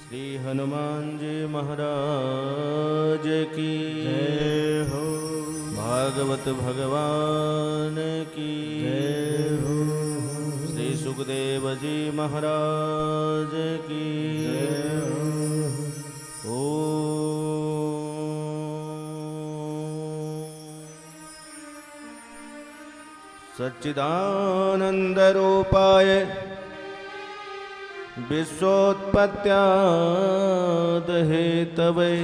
श्री हनुमान जी महाराज की जय हो। भागवत भगवान की जय हो। श्री सुखदेव जी महाराज की जय हो। सच्चिदानंद रूपाय विश्वोत्पत्त्याद हेतवे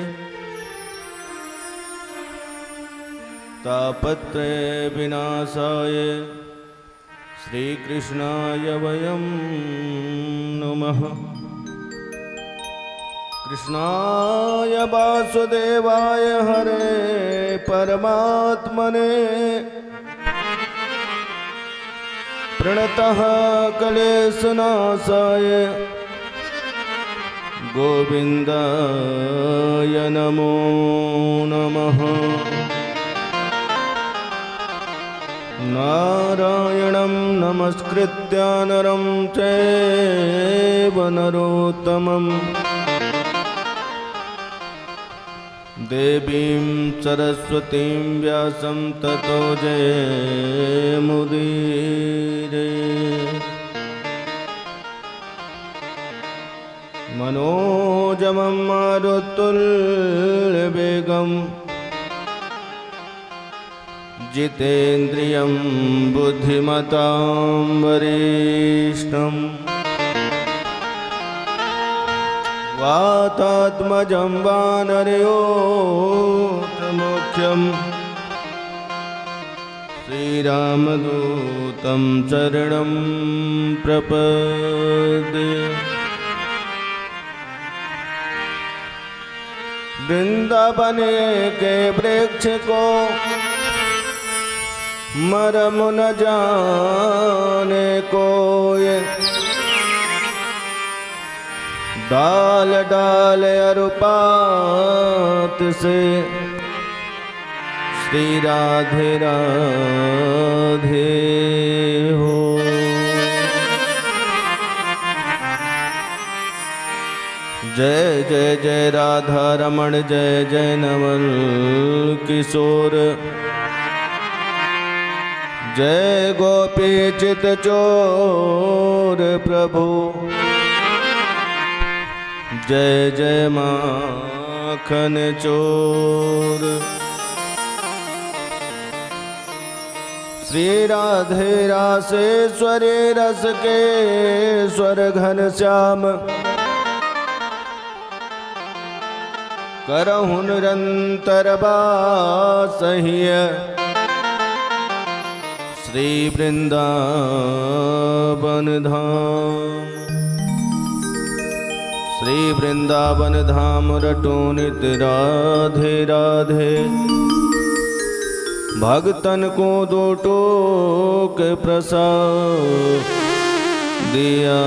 तापत्रय विनाशाय श्रीकृष्णाय वयं नमः। कृष्णाय वासुदेवाय हरे परमात्मने प्रणतः क्लेशनाशाय गोविन्दाय नमो नमः। नारायणं नमस्कृत्य नरं चैव नरोत्तमं देवीं सरस्वतीं व्यासं ततो जयमुदीरये। मनोजवं मारुतुल्यवेगं जितेन्द्रियं बुद्धिमतां वरिष्ठं वातात्मजं वानरयोतमुख्यं श्रीरामदूतं शरणं प्रपद्ये। वृंदावने के वृक्ष को मरम न जाने कोई, डाल डाल अरुपात से श्री राधे राधे हो। जय जय जय राधा रमण जय जय नवल किशोर जय गोपी चित चोर प्रभु जय जय माखन चोर। श्री राधे रासेश्वरी रस के स्वर घन श्याम करहु निरंतर बासहिय श्री वृंदावन धाम। श्री वृंदावन धाम रटो नित राधे राधे भगतन को दो टोक प्रसाद दिया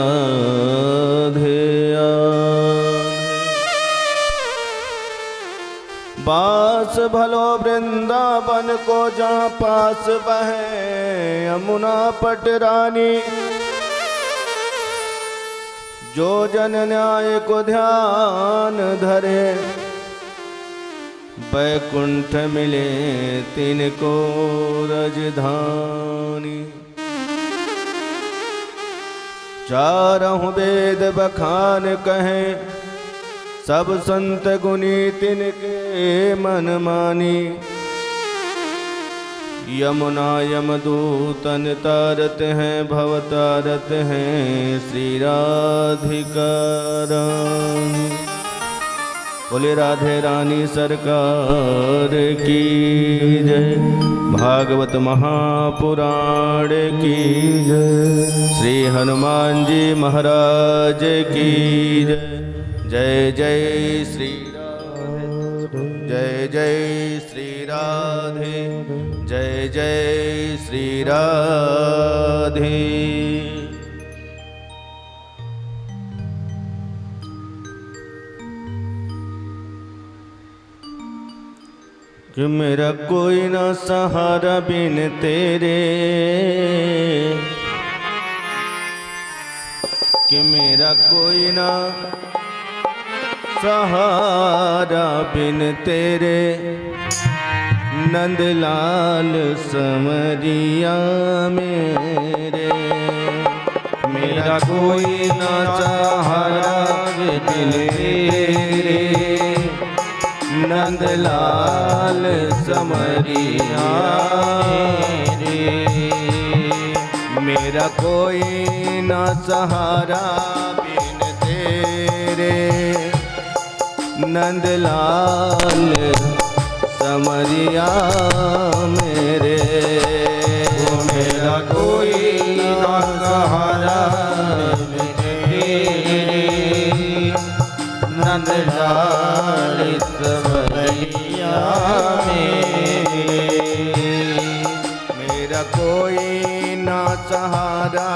धेया। बास भलो वृंदावन को जहाँ पास बहे यमुना पटरानी, जो जन न्याय को ध्यान धरे बैकुंठ मिले तिनको रजधानी। चारहु वेद बखान कहें सब संत गुनी तिनके मन मानी, यमुना यमदूतन तारत हैं भव तारत हैं श्री राधिका रानी। बोले राधे रानी सरकार की जय। भागवत महापुराण की जय। श्री हनुमान जी महाराज की जय। जय जय श्री राधे जय जय श्री राधे जय जय श्री राधे। कि मेरा कोई ना सहारा बिन तेरे, कि मेरा कोई ना सहारा बिन तेरे नंदलाल समरिया मेरे। मेरा कोई ना सहारा बिन तेरे नंदलाल समरिया मेरे। मेरा कोई ना सहारा बिन तेरे नंदलाल समरिया मेरे। मेरा कोई ना सहारा बिन तेरे नंदलाल समरिया मेरे। मेरा कोई ना सहारा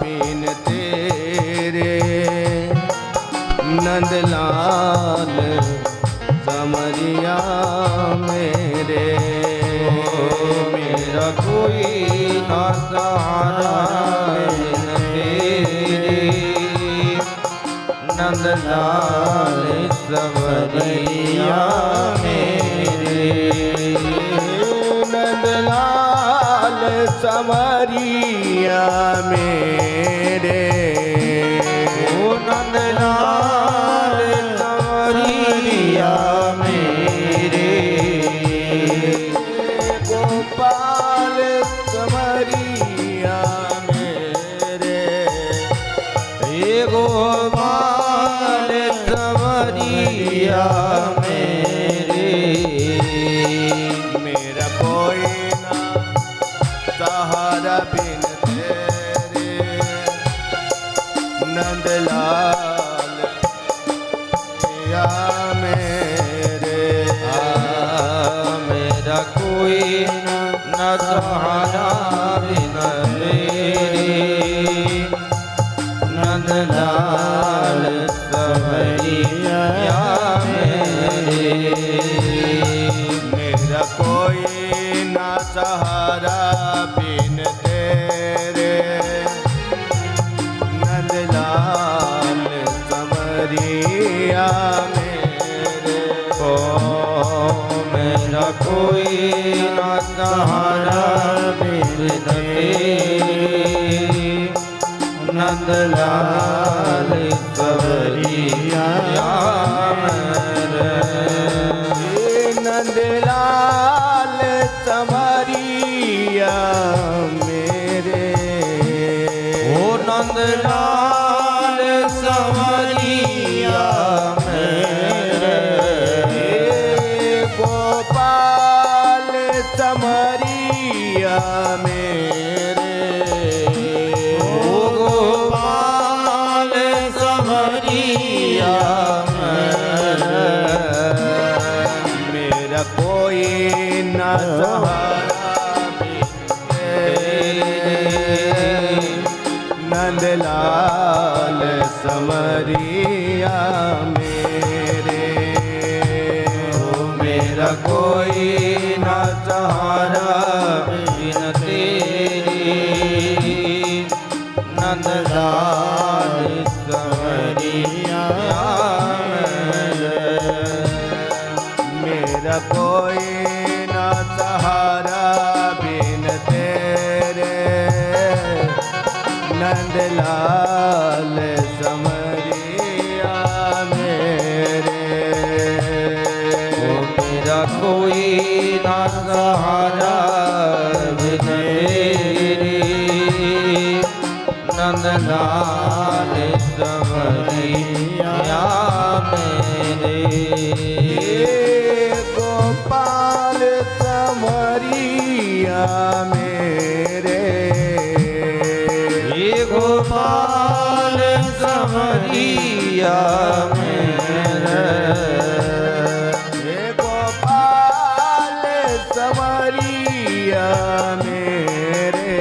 बिन तेरे नंदलाल समरिया मेरे। मेरा कोई ना सहारा बिन तेरे नंदलाल समरिया मेरे। नंदलाल समरिया मेरे। ओ नंदलाल समरिया मेरे। गोपाल समरिया मेरे। हे गोपाल समरिया मेरे। मेरा कोई ना सहारा बिन तेरे नंदलाल या मेरे। मेरा कोई ना सहारा बिन तेरे नंदलाल समरिया मेरे। मेरा कोई ना सहारा बिन तेरे नंदलाल समरिया मेरे। ओ मेरा कोई ना सहारा बिन तेरे नंदलाल समरिया मेरे। नंदलाल समरिया मेरे। ओ नंदलाल समरिया मेरे। गोपाल समरिया मेरे। ओ गोपाल समरिया मेरे। मेरा कोई ना सहारा बिन तेरे नंदलाल समरिया मेरे। ओ मेरा कोई ना सहारा बिन तेरे नंदलाल समरिया मेरे। मेरा कोई ना सहारा बिन तेरे नंदलाल समरिया मेरे। ओ मेरा कोई ना सहारा बिन तेरे नंदलाल समरिया मेरे। गोपाल समरिया मेरे। गोपाल समरिया मेरे। गोपाल समरिया मेरे।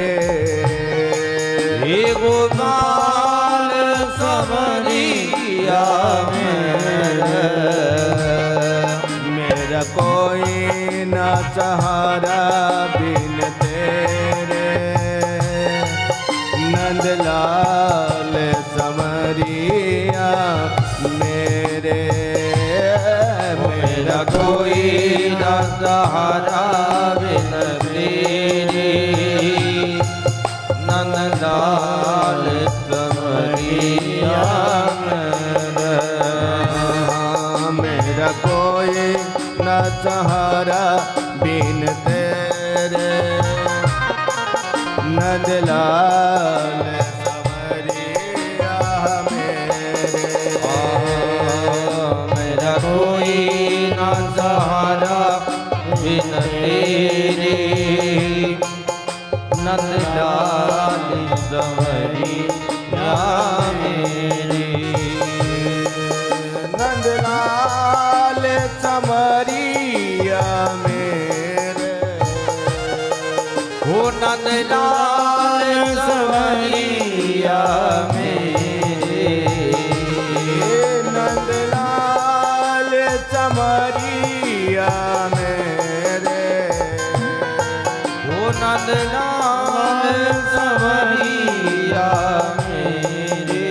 गोपाल समरिया मेरे। मेरा कोई ना सहारा बिन तेरे नंदलाल समरिया मेरे। सहारा बिन तेरे नंदलाल समरिया मेरा कोई न सहारा बिन तेरे नंदलाल समरिया मेरे मेरा कोई ना सहारा बिन तेरे नंदलाल समरिया मेरे नंदलाल समरिया मेरे हो नंदलाल समरिया मेरे नंदलाल समरिया मेरे हो नंदलाल समरिया मेरे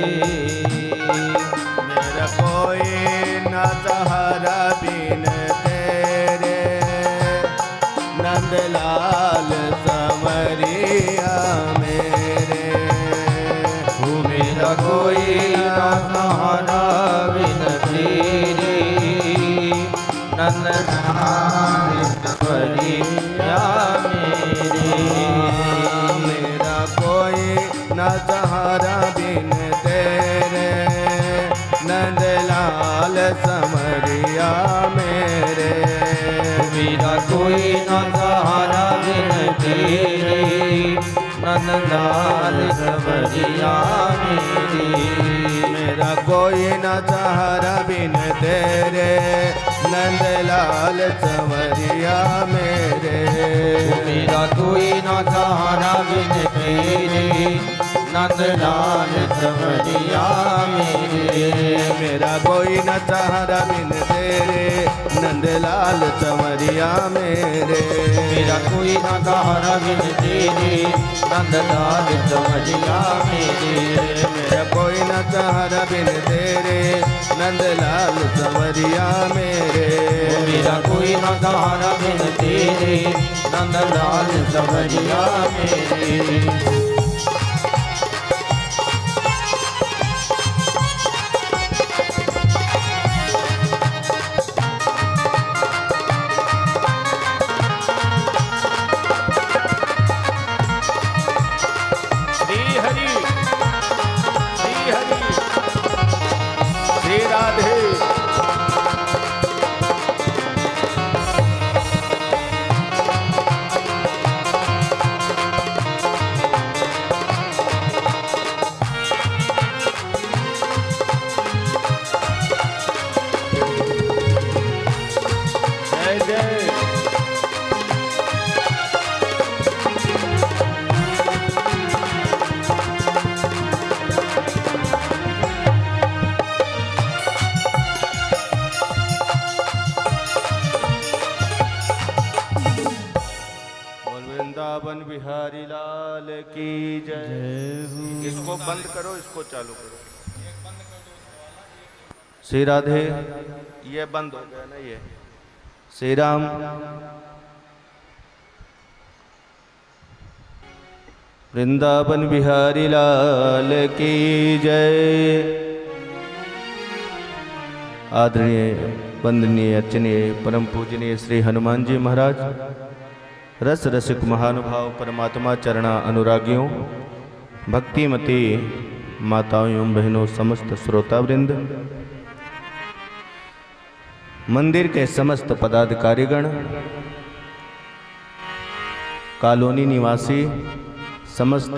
मेरा कोई न सहारा बिन तेरे नंदलाल समरिया मेरे हो मेरा कोई ना सहारा बिन तेरे नंदलाल समरिया मेरे मेरा कोई न सहारा बिन तेरे नंदलाल समरिया मेरे मेरा कोई ना सहारा बिन तेरे नंदलाल समरिया मेरे मेरा कोई न सहारा बिन तेरे नंदलाल समरिया मेरे मेरा कोई ना सहारा बिन तेरे नंदलाल समरिया मेरे मेरा कोई न सहारा बिन तेरे नंदलाल समरिया मेरे मेरा कोई ना सहारा बिन तेरे नंदलाल समरिया मेरे मेरा कोई न सहारा बिन तेरे नंदलाल समरिया मेरे मेरा कोई ना सहारा बिन तेरे नंदलाल समरिया मेरे श्री हरि श्री राधे जय जय बोल वृंदावन बिहारी लाल की जय। इसको बंद करो, इसको चालू करो। श्री राधे, ये बंद हो गया ना ये। श्री राम। वृंदावन बिहारी लाल की जय। आदरणीय वंदनीय अर्चनीय परम पूजनीय श्री हनुमान जी महाराज, रस रसिक महानुभाव परमात्मा चरणा अनुरागियों, भक्तिमती माताओं एवं बहनों, समस्त श्रोतावृंद, मंदिर के समस्त पदाधिकारीगण, कॉलोनी निवासी समस्त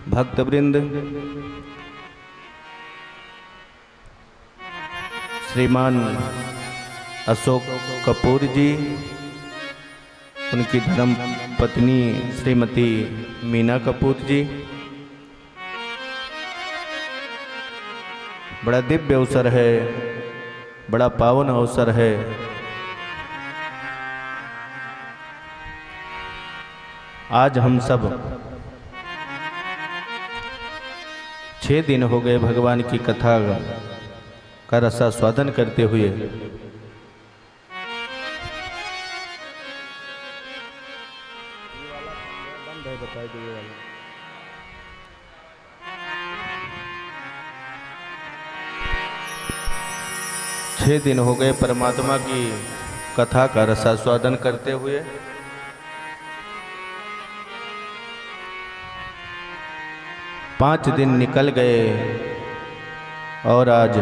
भक्तवृंद, श्रीमान अशोक कपूर जी, उनकी धर्म पत्नी श्रीमती मीना कपूर जी, बड़ा दिव्य अवसर है, बड़ा पावन अवसर है। आज हम सब 6 दिन हो गए भगवान की कथा का रसास्वादन करते हुए। 6 दिन हो गए परमात्मा की कथा का रसास्वादन करते हुए। पाँच दिन निकल गए और आज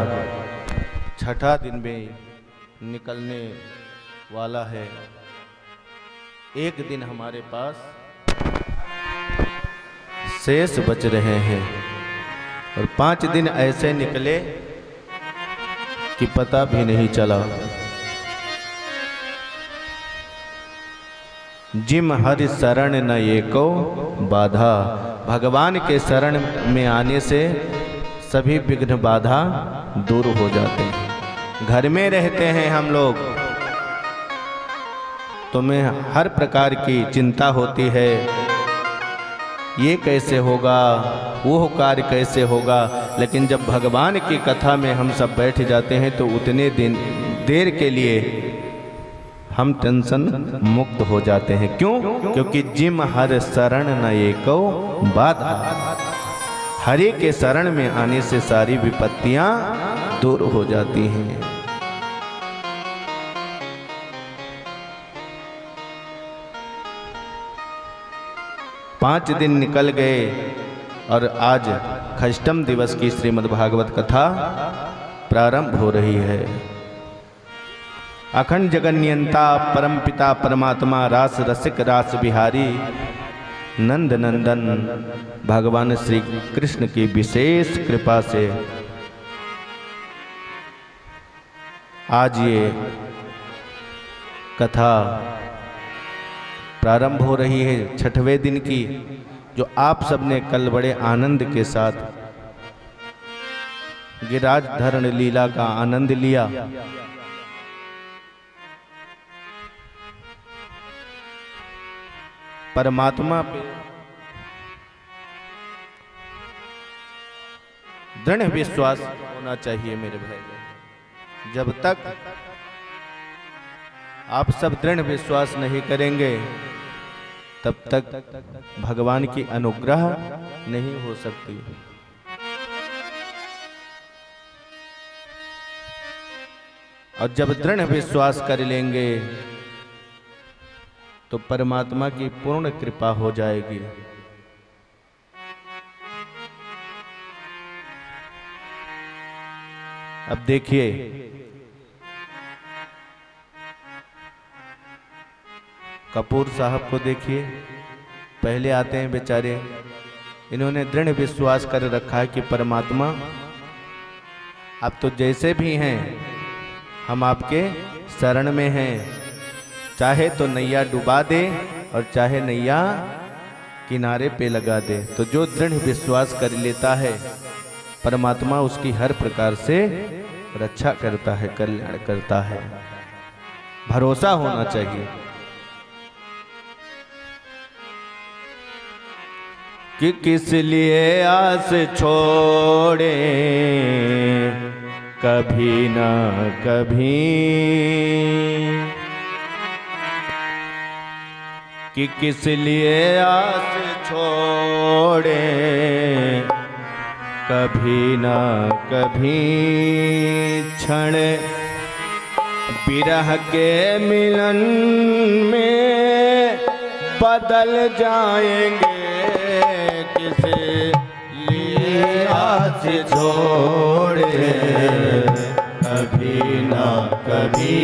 छठा दिन में निकलने वाला है। एक दिन हमारे पास शेष बच रहे हैं और 5 दिन ऐसे निकले कि पता भी नहीं चला। जिम हरि शरण न एको बाधा, भगवान के शरण में आने से सभी विघ्न बाधा दूर हो जाते हैं। घर में रहते हैं हम लोग, तुम्हें हर प्रकार की चिंता होती है, ये कैसे होगा, वो कार्य कैसे होगा। लेकिन जब भगवान की कथा में हम सब बैठ जाते हैं तो उतने देर के लिए हम टेंशन मुक्त हो जाते हैं। क्यों? क्योंकि जिम हर शरण न एको बाधा, हरि के शरण में आने से सारी विपत्तियां दूर हो जाती हैं। पाँच दिन निकल गए और आज षष्ठम दिवस की श्रीमद् भागवत कथा प्रारंभ हो रही है। अखंड जगन्नियंता परमपिता परमात्मा रास रसिक रास बिहारी नंद नंदन भगवान श्री कृष्ण की विशेष कृपा से आज ये कथा प्रारंभ हो रही है 6वें दिन की, जो आप सबने कल बड़े आनंद के साथ गिरिराज धरण लीला का आनंद लिया। परमात्मा पे दृढ़ विश्वास होना चाहिए मेरे भाई। जब तक आप सब दृढ़ विश्वास नहीं करेंगे तब तक भगवान की अनुग्रह नहीं हो सकती। और जब दृढ़ विश्वास कर लेंगे तो परमात्मा की पूर्ण कृपा हो जाएगी। अब देखिए, कपूर साहब को देखिए, पहले आते हैं बेचारे, इन्होंने दृढ़ विश्वास कर रखा है कि परमात्मा आप तो जैसे भी हैं हम आपके शरण में हैं, चाहे तो नैया डुबा दे और चाहे नैया किनारे पे लगा दे। तो जो दृढ़ विश्वास कर लेता है परमात्मा उसकी हर प्रकार से रक्षा करता है, कल्याण करता है। भरोसा होना चाहिए कि किस लिए आस छोड़े कभी ना कभी, कि किस लिए आस छोड़े कभी ना कभी, क्षण विरह के मिलन में बदल जाएंगे। किस लिए आस छोड़े कभी ना कभी,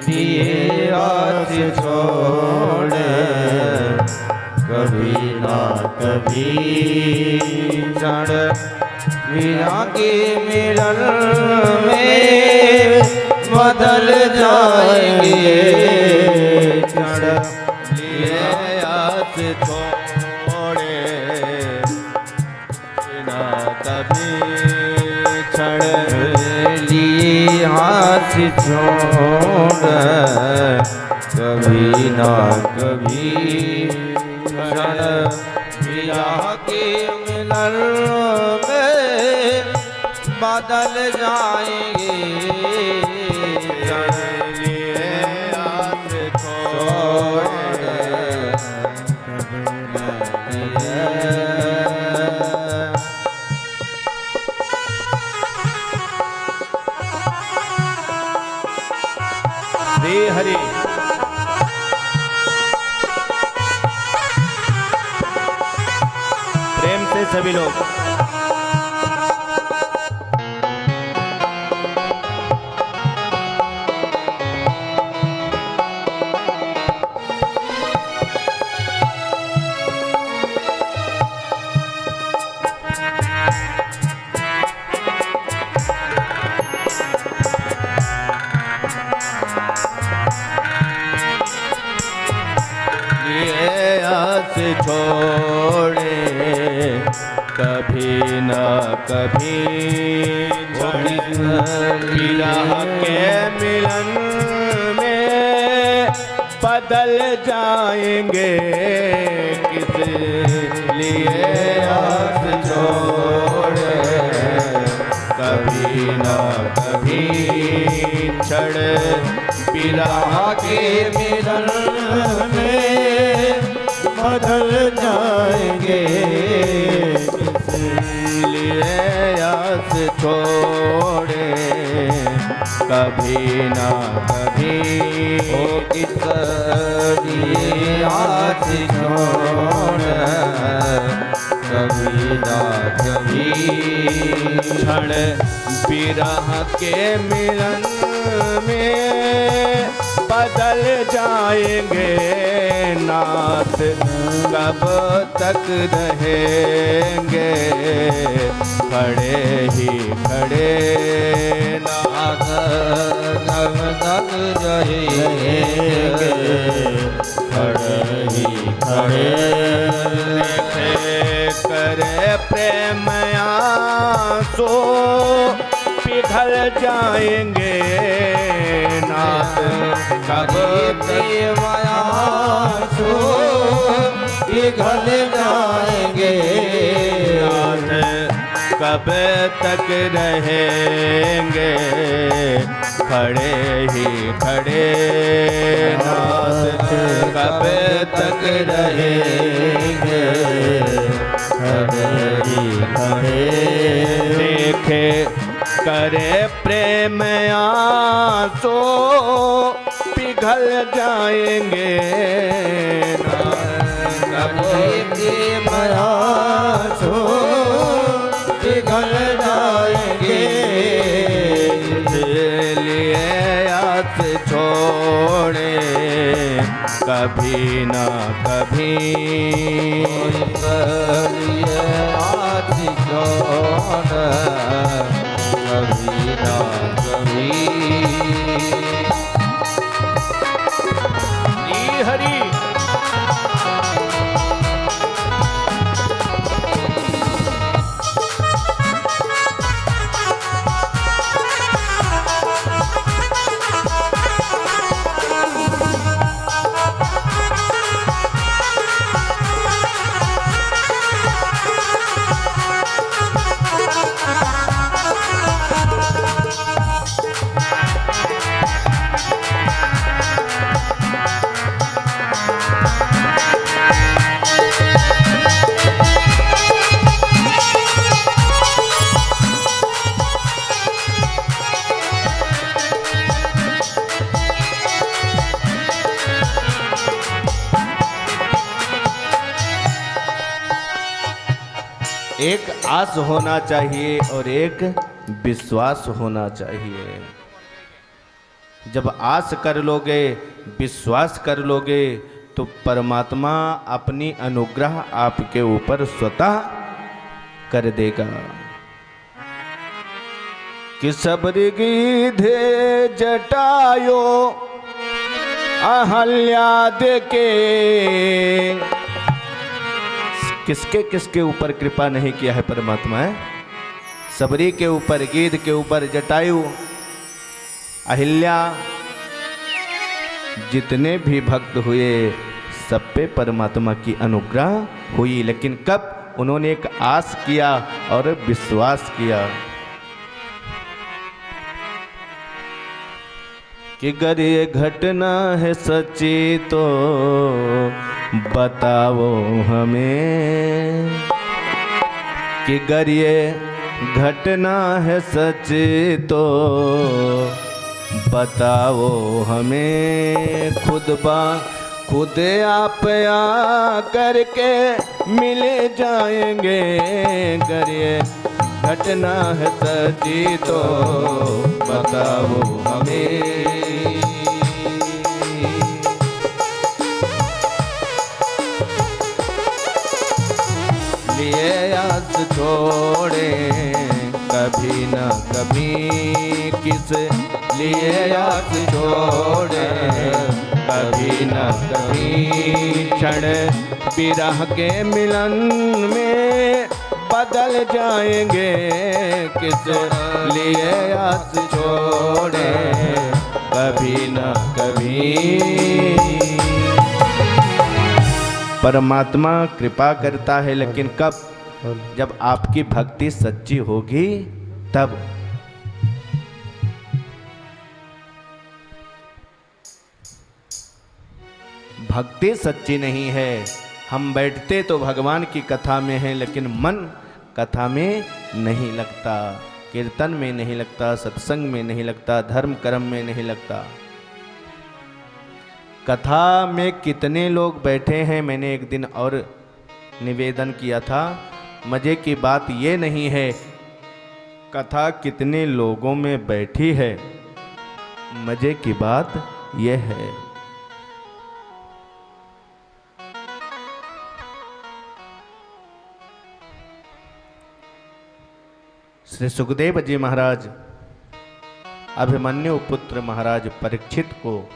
लिए आस छोड़े कभी ना कभी, क्षण विरह के मिलन में बदल जाएंगे। क्षण लिए आस छोड़े ना कभी, क्षण लिए हाथ छोड़ कभी ना कभी, क्षण विरह के मिलन में बदल जाएंगे। क्षण लिए हाथ छोड़ श्री हरि। प्रेम से सभी लोग छोड़े कभी न कभी विरह के मिलन में बदल जाएंगे, किस लिए आस छोड़े कभी न कभी क्षण विरह के मिलन में बदल जाएंगे, इसलिए आस छोड़े कभी ना कभी हो, इसलिए आस छोड़े कभी ना कभी क्षण विरह के मिलन में बदल जाएंगे, नाथ कब तक रहेंगे खड़े ही खड़े, नाथ कब तक रहेंगे खड़े ही खड़े, करे प्रेम आंसू पिघल जाएंगे, नाथ कब प्रेम आंसू पिघल जाएंगे, नाथ कब तक रहेंगे खड़े ही खड़े, नाथ कब तक रहेंगे खड़े ही खड़े, देखे करे प्रेम आंसू पिघल जाएंगे, प्रेम आंसू पिघल जाएंगे, इसलिए आस छोड़े कभी ना कभी, इसलिए आस छोड़े कभी ना कभी। श्री हरि। एक आस होना चाहिए और एक विश्वास होना चाहिए। जब आस कर लोगे, विश्वास कर लोगे, तो परमात्मा अपनी अनुग्रह आपके ऊपर स्वतः कर देगा। कि सबरी गीधे जटायो अहल्या देके, किसके किसके ऊपर कृपा नहीं किया है परमात्मा है? सबरी के ऊपर, गीध के ऊपर, जटायु, अहिल्या, जितने भी भक्त हुए सब पे परमात्मा की अनुग्रह हुई। लेकिन कब उन्होंने एक आस किया और विश्वास किया कि अगर ये घटना है सच्ची तो बताओ हमें, कि अगर ये घटना है सच्ची तो बताओ हमें खुद आप आ करके मिल जाएंगे। अगर ये घटना है सच्ची तो बताओ हमें। लिए आस छोड़े कभी न कभी, किस लिए आस छोड़े कभी न कभी। क्षण विरह के मिलन में बदल जाएंगे। किस लिए आस छोड़े कभी न कभी। परमात्मा कृपा करता है, लेकिन कब? जब आपकी भक्ति सच्ची होगी तब। भक्ति सच्ची नहीं है, हम बैठते तो भगवान की कथा में हैं, लेकिन मन कथा में नहीं लगता, कीर्तन में नहीं लगता, सत्संग में नहीं लगता, धर्म कर्म में नहीं लगता। कथा में कितने लोग बैठे हैं, मैंने एक दिन और निवेदन किया था। मजे की बात ये नहीं है कथा कितने लोगों में बैठी है, मजे की बात यह है श्री सुखदेव जी महाराज अभिमन्यु पुत्र महाराज परीक्षित को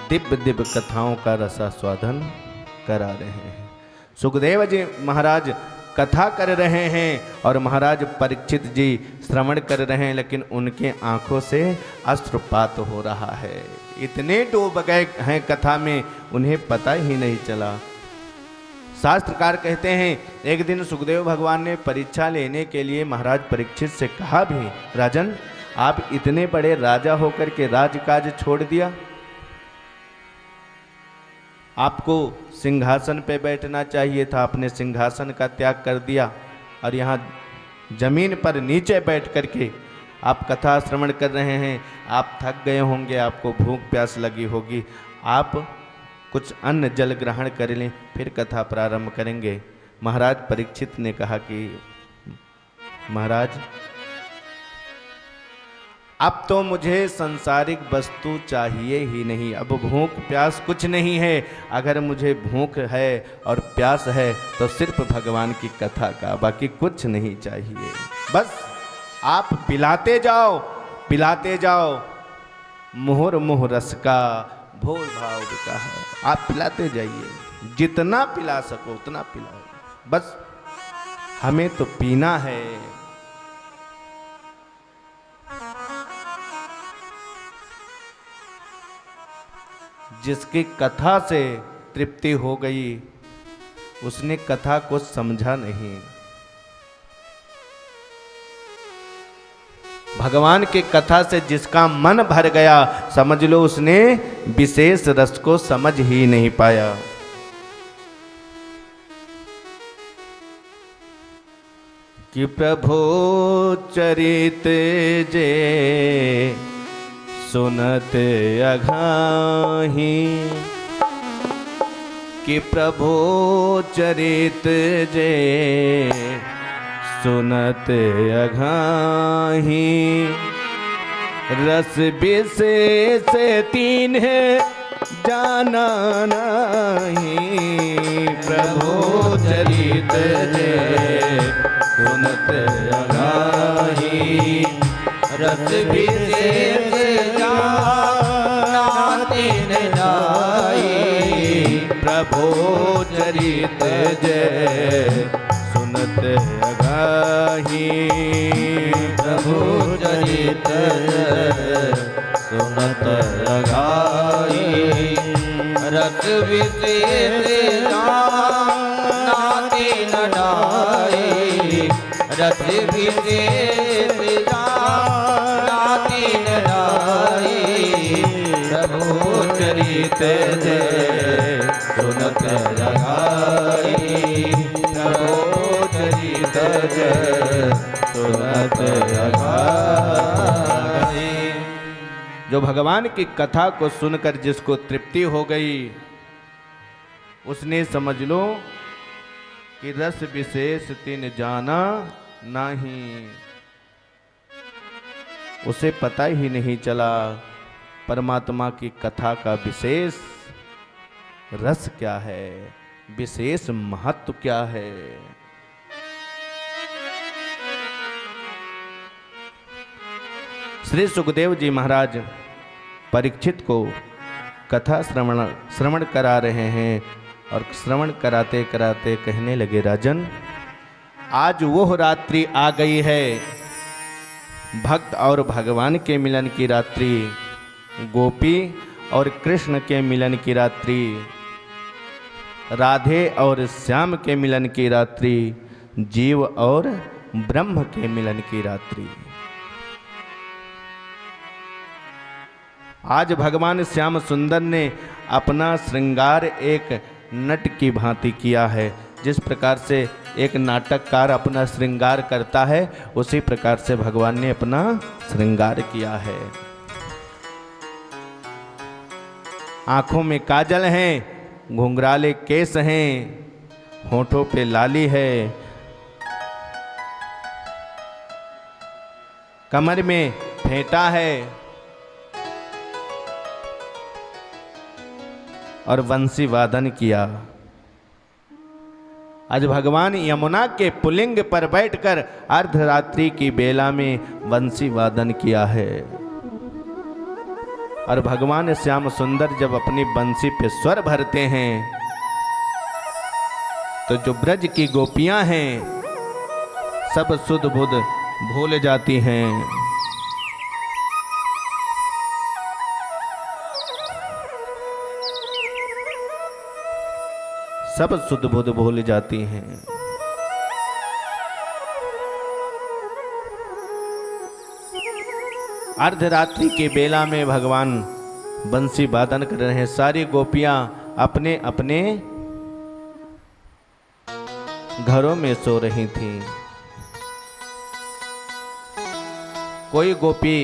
दिव्य दिव्य कथाओं का रसास्वादन करा रहे हैं। सुखदेव जी महाराज कथा कर रहे हैं और महाराज परीक्षित जी श्रवण कर रहे हैं, लेकिन उनके आंखों से अश्रुपात हो रहा है। इतने डूब गए हैं कथा में, उन्हें पता ही नहीं चला। शास्त्रकार कहते हैं एक दिन सुखदेव भगवान ने परीक्षा लेने के लिए महाराज परीक्षित से कहा भी, राजन आप इतने बड़े राजा होकर के राजकाज छोड़ दिया, आपको सिंहासन पे बैठना चाहिए था, आपने सिंहासन का त्याग कर दिया और यहाँ जमीन पर नीचे बैठ करके आप कथा श्रवण कर रहे हैं। आप थक गए होंगे, आपको भूख प्यास लगी होगी, आप कुछ अन्न जल ग्रहण कर लें, फिर कथा प्रारंभ करेंगे। महाराज परीक्षित ने कहा कि महाराज अब तो मुझे सांसारिक वस्तु चाहिए ही नहीं, अब भूख प्यास कुछ नहीं है। अगर मुझे भूख है और प्यास है तो सिर्फ भगवान की कथा का, बाकी कुछ नहीं चाहिए। बस आप पिलाते जाओ, मुहुर मुह रस का भोर भाव का है, आप पिलाते जाइए, जितना पिला सको उतना पिलाओ, बस हमें तो पीना है। जिसकी कथा से तृप्ति हो गई उसने कथा को समझा नहीं। भगवान के कथा से जिसका मन भर गया, समझ लो उसने विशेष रस को समझ ही नहीं पाया। कि प्रभु चरित जे सुनत अघाही, कि प्रभु चरित जे सुनत अघाही। रस विशेष तीन है जाना नहीं, प्रभु चरित जे सुनत अघाही। रस विशेष तीन जाई, प्रभु चरित जय सुनत अघाही। प्रभु चरित सुनत अघाही। रस विशेष तीन जाई, रस विशेष तीन जाई। प्रभु चरित जय सुनत अघाई। प्रभु चरित जय सुनत अघाई। जो भगवान की कथा को सुनकर जिसको तृप्ति हो गई, उसने समझ लो कि रस विशेष तिन जाना नहीं, उसे पता ही नहीं चला परमात्मा की कथा का विशेष रस क्या है, विशेष महत्व क्या है। श्री सुखदेव जी महाराज परीक्षित को कथा श्रवण करा रहे हैं और श्रवण कराते कराते कहने लगे, राजन आज वो रात्रि आ गई है, भक्त और भगवान के मिलन की रात्रि, गोपी और कृष्ण के मिलन की रात्रि, राधे और श्याम के मिलन की रात्रि, जीव और ब्रह्म के मिलन की रात्रि। आज भगवान श्याम सुंदर ने अपना श्रृंगार एक नट की भांति किया है। जिस प्रकार से एक नाटककार अपना श्रृंगार करता है, उसी प्रकार से भगवान ने अपना श्रृंगार किया है। आंखों में काजल हैं, घुंघराले केस हैं, होठों पे लाली है, कमर में फेंटा है और वंशी वादन किया। आज भगवान यमुना के पुलिंग पर बैठकर अर्धरात्रि की बेला में वंशी वादन किया है। और भगवान श्याम सुंदर जब अपनी बंसी पे स्वर भरते हैं तो जो ब्रज की गोपियां हैं सब सुध बुध भूल जाती हैं। सब सुध बुध भूल जाती हैं। अर्धरात्रि के बेला में भगवान बंसी वादन कर रहे हैं। सारी गोपियां अपने अपने घरों में सो रही थीं। कोई गोपी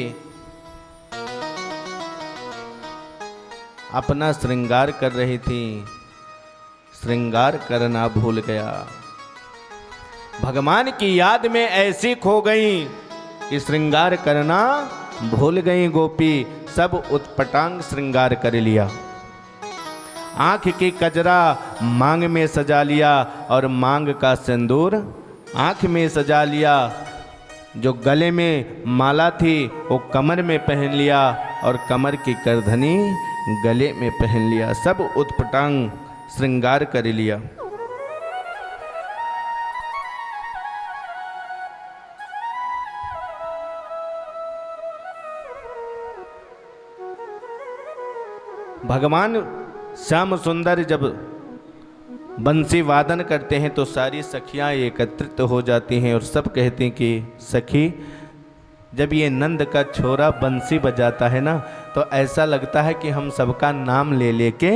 अपना श्रृंगार कर रही थी, श्रृंगार करना भूल गया। भगवान की याद में ऐसी खो गई कि श्रृंगार करना भूल गई गोपी। सब उत्पटांग श्रृंगार कर लिया। आंख की कजरा मांग में सजा लिया और मांग का सिंदूर आंख में सजा लिया। जो गले में माला थी वो कमर में पहन लिया और कमर की करधनी गले में पहन लिया। सब उत्पटांग श्रृंगार कर लिया। भगवान श्याम सुंदर जब बंसी वादन करते हैं तो सारी सखियां एकत्रित हो जाती हैं और सब कहती हैं कि सखी, जब ये नंद का छोरा बंसी बजाता है ना तो ऐसा लगता है कि हम सबका नाम ले लेके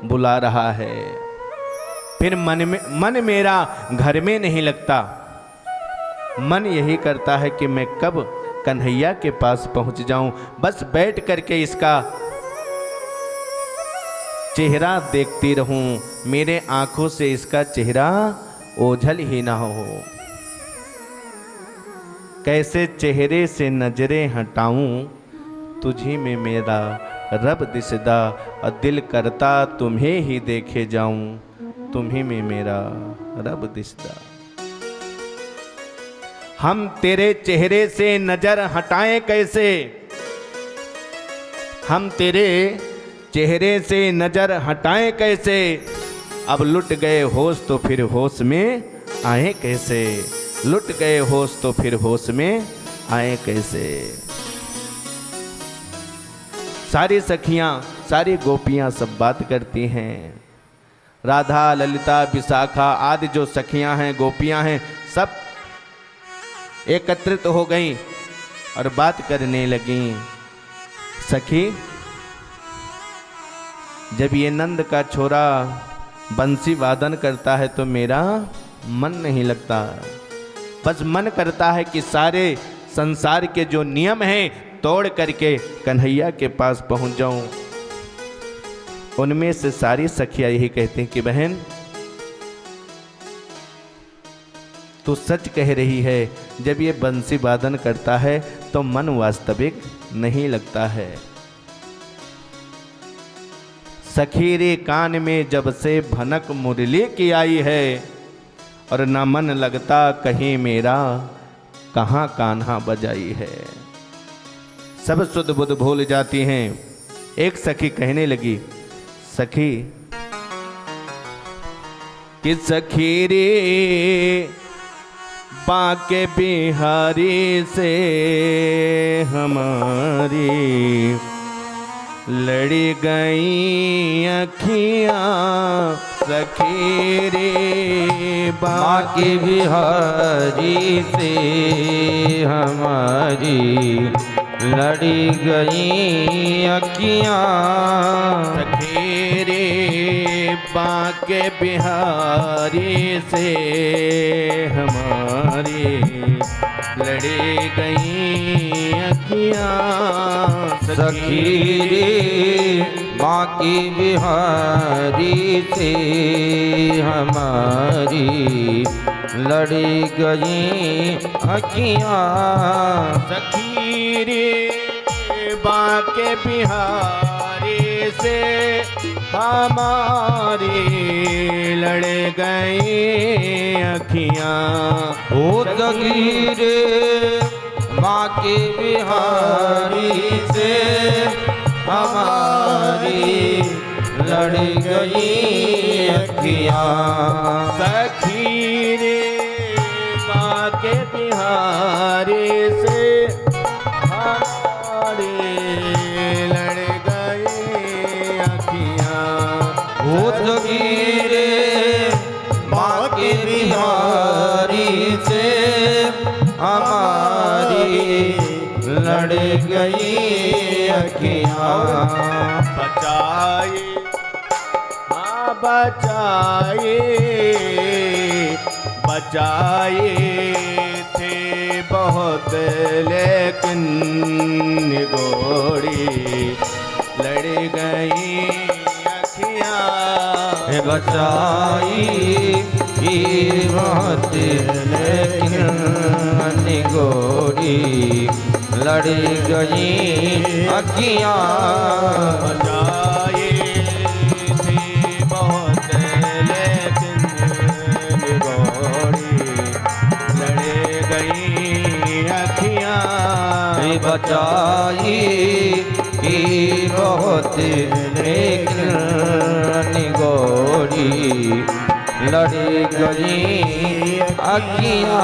बुला रहा है। फिर मन मेरा घर में नहीं लगता। मन यही करता है कि मैं कब कन्हैया के पास पहुंच जाऊं, बस बैठ करके इसका चेहरा देखती रहूं, मेरे आंखों से इसका चेहरा ओझल ही ना हो। कैसे चेहरे से नजरें हटाऊं, तुझी में मेरा रब दिसदा और दिल करता तुम्हें ही देखे जाऊं, तुम्ही में मेरा रब दिसदा। हम तेरे चेहरे से नजर हटाएं कैसे, हम तेरे चेहरे से नजर हटाएं कैसे। अब लुट गए होश तो फिर होश में आए कैसे, लुट गए होश तो फिर होश में आए कैसे। सारी सखियां सारी गोपियां सब बात करती हैं। राधा, ललिता, विशाखा आदि जो सखियां हैं, गोपियां हैं, सब एकत्रित हो गईं और बात करने लगीं। सखी, जब ये नंद का छोरा बंसी वादन करता है तो मेरा मन नहीं लगता। बस मन करता है कि सारे संसार के जो नियम हैं तोड़ करके कन्हैया के पास पहुंच जाऊं। उनमें से सारी सखियां यही कहती हैं कि बहन तू सच कह रही है, जब ये बंसी वादन करता है तो मन वास्तविक नहीं लगता है। सखी रे कान में जब से भनक मुरली की आई है, और ना मन लगता कहीं मेरा, कहाँ कान्हा बजाई है। सब सुध बुध भूल जाती हैं। एक सखी कहने लगी, सखी कि सखी रे बाके बिहारी से हमारी लड़ी गई अखियाँ। सखी रे बाके बिहारी से हमारी लड़ी गई अखियाँ। सखी रे बाके बिहारी से हमारी लड़ी गई अखियाँ। सखी रे बाके बिहारी से हमारी लड़ी गई अखियाँ। सखी रे बाके बिहारी से हमारी लड़ गई अखियाँ। ओ सखी रे बाके बिहारी से हमारी लड़ गई अखियाँ। सखी रे बाके बिहारी से हमारी लड़ गई अखियाँ। ओ सखी रे बाके बिहारी से हमारी लड़ गई अखियाँ। बचाए हाँ बचाए बचाए थे बहुत, लेकिन गोरी लड़ गई अखियाँ। बचाई की बहुत, लेकिन गोरी लड़ गई अखियाँ। बचाए थे बहुत, लेकिन गोरी लड़ गई अखियाँ। बचाई की बहुत, लेकिन गोरी लड़ गई अखियाँ।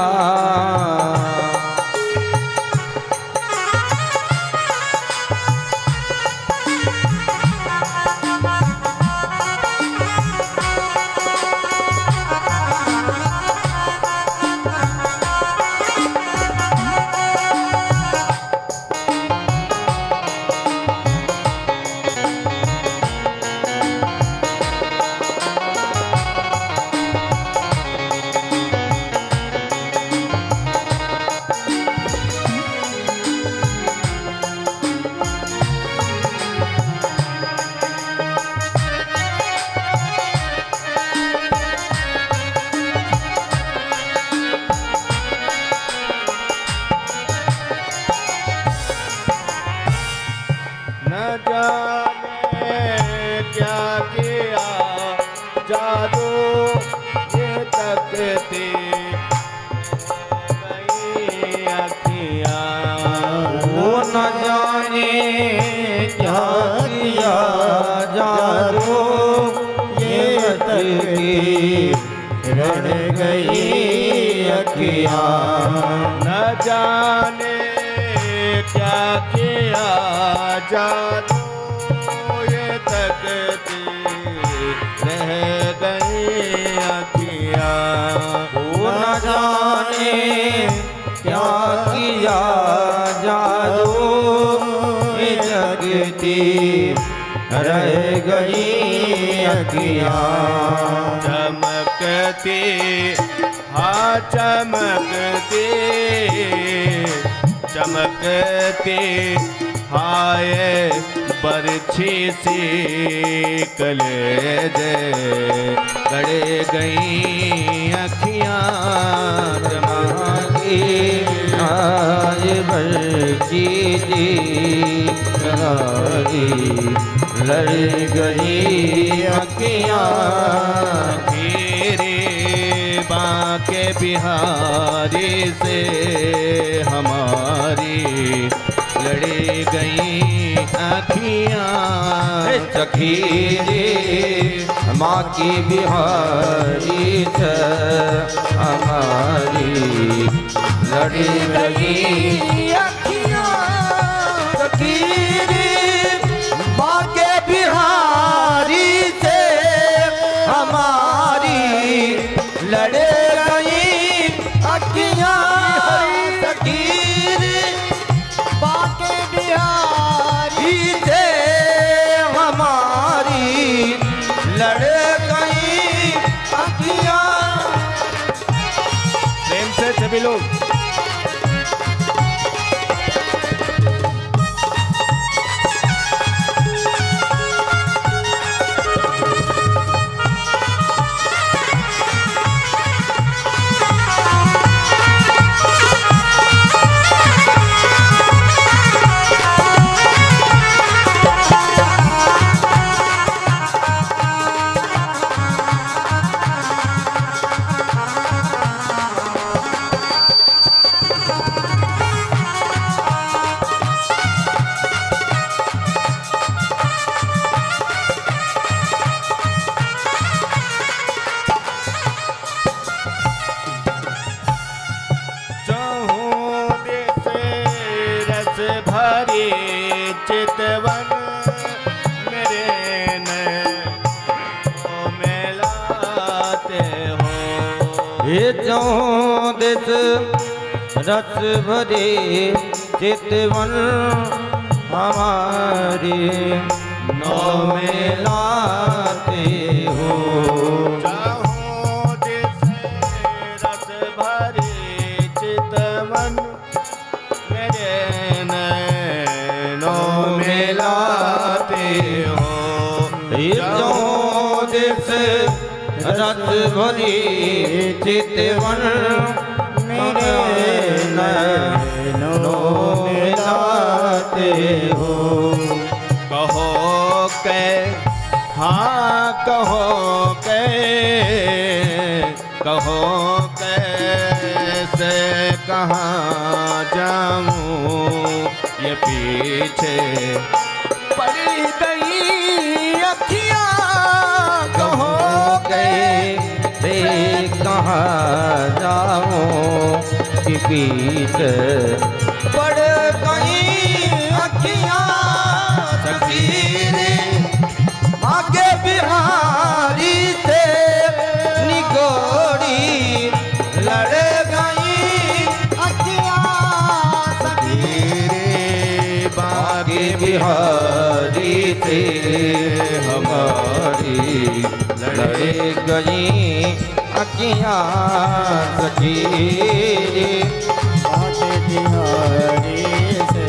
रड़ गई अखियाँ। न जाने क्या किया जादू ये तकती रह गई अखियाँ। न जाने क्या किया जादू ये जगती रह गई अखियाँ। चमकती हाँ चमकती चमकती हाय बरछी सी कलेजे गड़े गई अखियां की आय बरछी सी लड़ गई अखियां तेरे बांके बिहारी से हमारी लड़ी गई अखियां सखी रे माँ की बिहारी से हमारी लड़ी गई अखियाँ सखी रे माँ के बिहारी से हमारी लड़े गई अखियाँ सखी रे माँ के बिहारी से हमारी लड़े गई अखियाँ। प्रेम से सभी लोग भरी चितवन मेरे नैनों में लाते हो ये चौदिस रस भरे चितवन हमारे नौ में लाते हो चाहो जिसे रस भरी चितवन मेरे नैनों में लाते हो चौदिस रस भरी चितवन मेरे नैनों में लाते हो कहो के हाँ कहो कैसे कहाँ जाऊँ ये पीछे पड़ी गई अखियाँ कहो कैसे कहाँ जाऊँ कि पीछे पड़ गई अखियाँ सखी रे आगे बिहारी से निगोरी लड़ गई अखियाँ सखी रे बागे बिहारी से हमारी लड़ गई अखियाँ सखी रे बागे बिहारी से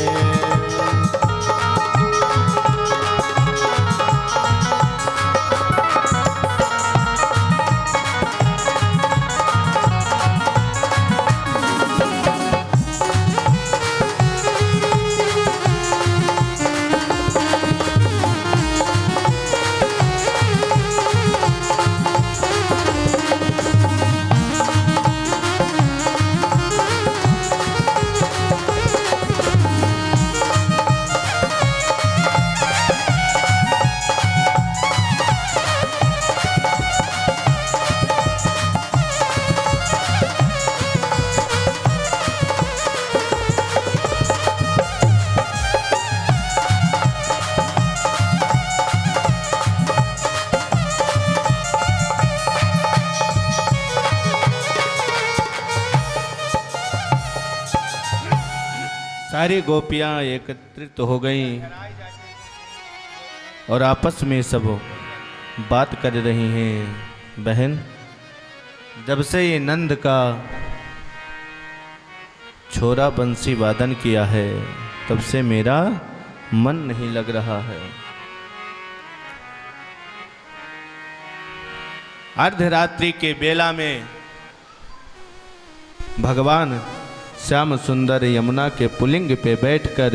सारी गोपियां एकत्रित हो गईं और आपस में सब बात कर रही हैं। बहन, जब से ये नंद का छोरा बंसी वादन किया है, तब से मेरा मन नहीं लग रहा है। अर्धरात्रि के बेला में भगवान श्याम सुंदर यमुना के पुलिंग पे बैठकर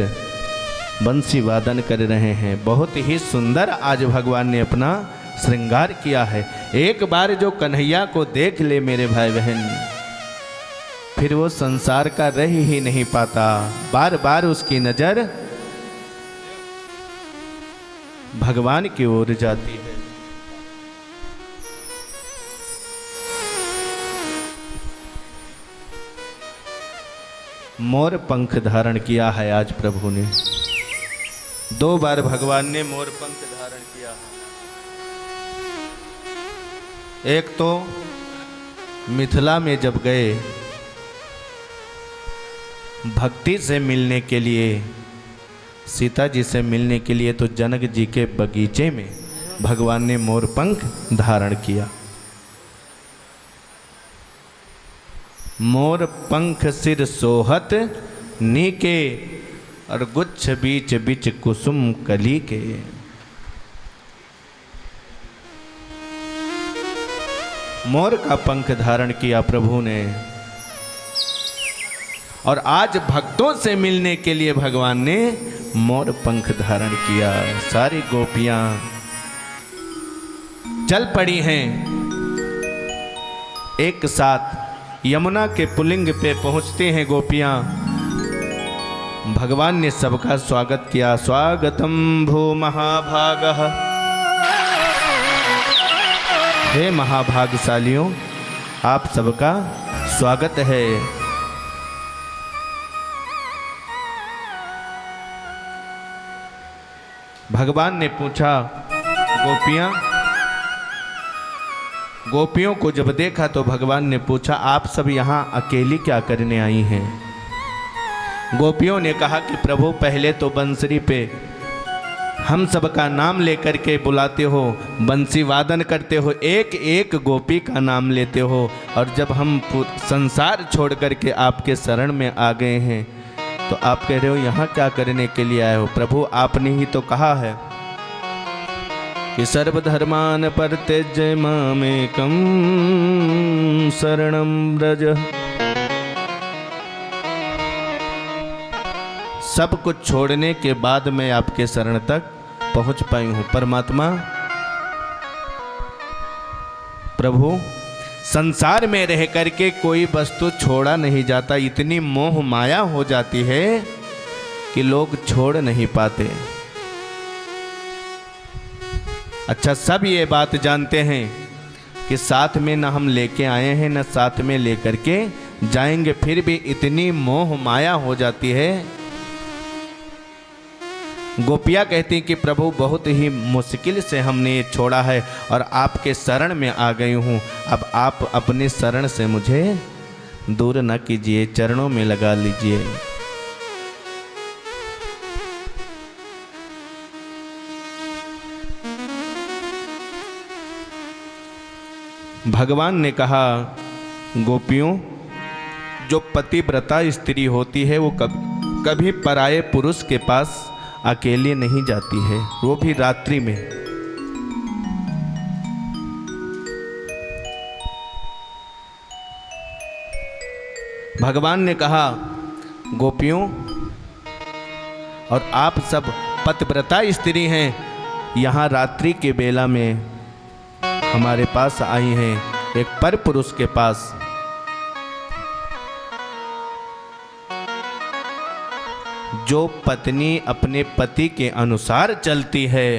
बंसी वादन कर रहे हैं। बहुत ही सुंदर आज भगवान ने अपना श्रृंगार किया है। एक बार जो कन्हैया को देख ले मेरे भाई बहन, फिर वो संसार का रह ही नहीं पाता। बार बार उसकी नजर भगवान की ओर जाती है। मोर पंख धारण किया है आज प्रभु ने। 2 बार भगवान ने मोर पंख धारण किया है। एक तो मिथिला में जब गए भक्ति से मिलने के लिए, सीता जी से मिलने के लिए, तो जनक जी के बगीचे में भगवान ने मोर पंख धारण किया। मोर पंख सिर सोहत नीके, और गुच्छ बीच बीच कुसुम कली के। मोर का पंख धारण किया प्रभु ने, और आज भक्तों से मिलने के लिए भगवान ने मोर पंख धारण किया। सारी गोपियां चल पड़ी हैं एक साथ। यमुना के पुलिंग पे पहुंचते हैं गोपियां। भगवान ने सबका स्वागत किया। स्वागतम भो महाभागः। हे महाभागशालियों, आप सबका स्वागत है। भगवान ने पूछा, गोपियों को जब देखा तो भगवान ने पूछा, आप सब यहाँ अकेली क्या करने आई हैं? गोपियों ने कहा कि प्रभु, पहले तो बंसरी पे हम सबका नाम लेकर के बुलाते हो, बंसी वादन करते हो, एक एक गोपी का नाम लेते हो, और जब हम संसार छोड़ करके आपके शरण में आ गए हैं तो आप कह रहे हो यहाँ क्या करने के लिए आए हो? प्रभु, आपने ही तो कहा है कि सर्वधर्मान परित्यज्य मामेकं शरणं व्रज। सब कुछ छोड़ने के बाद मैं आपके शरण तक पहुंच पाई हूं। परमात्मा, प्रभु, संसार में रह करके कोई वस्तु छोड़ा नहीं जाता। इतनी मोह माया हो जाती है कि लोग छोड़ नहीं पाते। अच्छा, सब ये बात जानते हैं कि साथ में न हम लेके आए हैं न साथ में लेकर के जाएंगे, फिर भी इतनी मोह माया हो जाती है। गोपियाँ कहती कि प्रभु, बहुत ही मुश्किल से हमने ये छोड़ा है और आपके शरण में आ गई हूँ। अब आप अपने शरण से मुझे दूर न कीजिए, चरणों में लगा लीजिए। भगवान ने कहा, गोपियों, जो पतिव्रता स्त्री होती है वो कभी पराये पुरुष के पास अकेले नहीं जाती है, वो भी रात्रि में। भगवान ने कहा, गोपियों, और आप सब पतिव्रता स्त्री हैं, यहाँ रात्रि के बेला में हमारे पास आई हैं, एक पर पुरुष के पास। जो पत्नी अपने पति के अनुसार चलती है,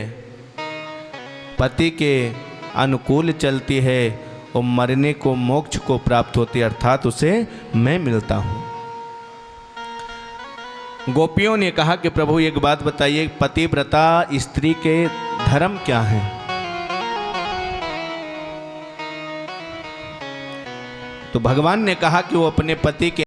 पति के अनुकूल चलती है, वो मरने को मोक्ष को प्राप्त होती है, अर्थात उसे मैं मिलता हूँ। गोपियों ने कहा कि प्रभु, एक बात बताइए, पतिव्रता स्त्री के धर्म क्या हैं? तो भगवान ने कहा कि वो अपने पति के